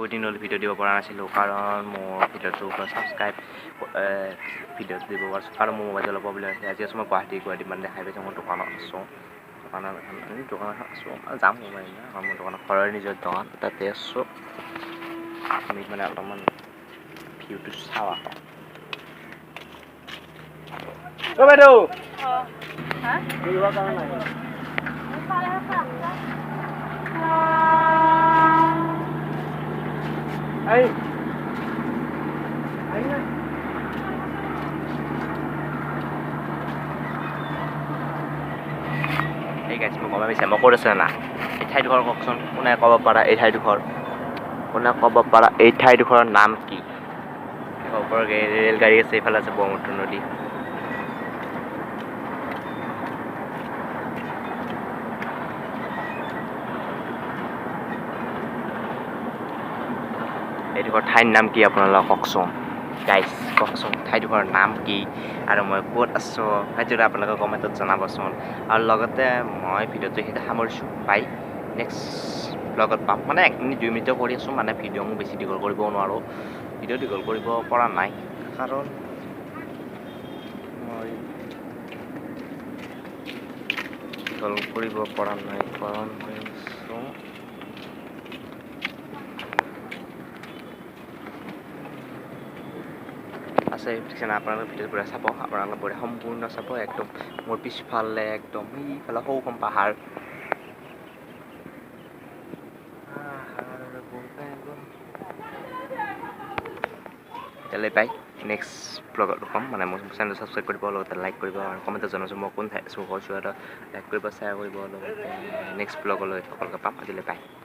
বহুত দিন ভিডিঅ' দিব পৰা নাছিলোঁ কাৰণ মোৰ ভিডিঅ'টো ছাবস্ক্ৰাইব ভিডিঅ'টো দিব পাৰিছোঁ কাৰণ মোৰ মোবাইলটো অলপ প্ৰব্লেম আছে আজি আছোঁ মই গুৱাহাটী মানে দেখাই পাইছোঁ মোৰ দোকানত আছোঁ দোকানত আছোঁ যাম মোবাইল মোৰ দোকানত ঘৰৰ নিজৰ দোকান তাতে আছোঁ আমি মানে অলপমান ভিউটো চাওঁ আকৌ বাইদেউ Hey. Hey guys, মই ক'ব বিচাৰিম মই ক'ত আছে না এই ঠাইডোখৰ কওকচোন কোনে ক'ব পাৰা এই ঠাইডোখৰ কোনে ক'ব পাৰা এই ঠাইডোখৰৰ নাম কি ওপৰৰ ৰেলগাড়ী আছে এইফালে আছে ব্ৰহ্মপুত্ৰ নদী এইডোখৰ ঠাইৰ নাম কি আপোনালোকে কওকচোন গাইজ কওকচোন ঠাইডোখৰৰ নাম কি আৰু মই ক'ত আছোঁ সেইটো আপোনালোকে কমেণ্টত জনাবচোন আৰু লগতে মই ভিডিঅ'টো সেইটা সামৰিছোঁ বাই নেক্সট ব্লগত পাম মানে 1 মিনিট 2 মিনিটৰ কৰি আছোঁ মানে ভিডিঅ' মোক বেছি দীঘল কৰিব নোৱাৰোঁ ভিডিঅ' দীঘল কৰিব পৰা নাই কাৰণ মই দীঘল কৰিব পৰা নাই কাৰণ আছে আপোনালোকে ভিডিঅ'টো পুৰা চাব আপোনালোকে পুৰা সম্পূৰ্ণ চাব একদম মোৰ পিছফালে একদম সেইফালে সৌখন পাহাৰ তেতিয়ালৈ পাই নেক্সট ব্লগত ক'ম মানে মোৰ চেনেলটো ছাবস্ক্ৰাইব কৰিব লগতে লাইক কৰিব আৰু কমেণ্টত জনাইছোঁ মই কোন ঠাই আছোঁ কৈছোঁ এটা লাইক কৰিব শ্বেয়াৰ কৰিব লগতে নেক্সট ব্লগলৈ সকলোকে পাম আজিলৈ পাই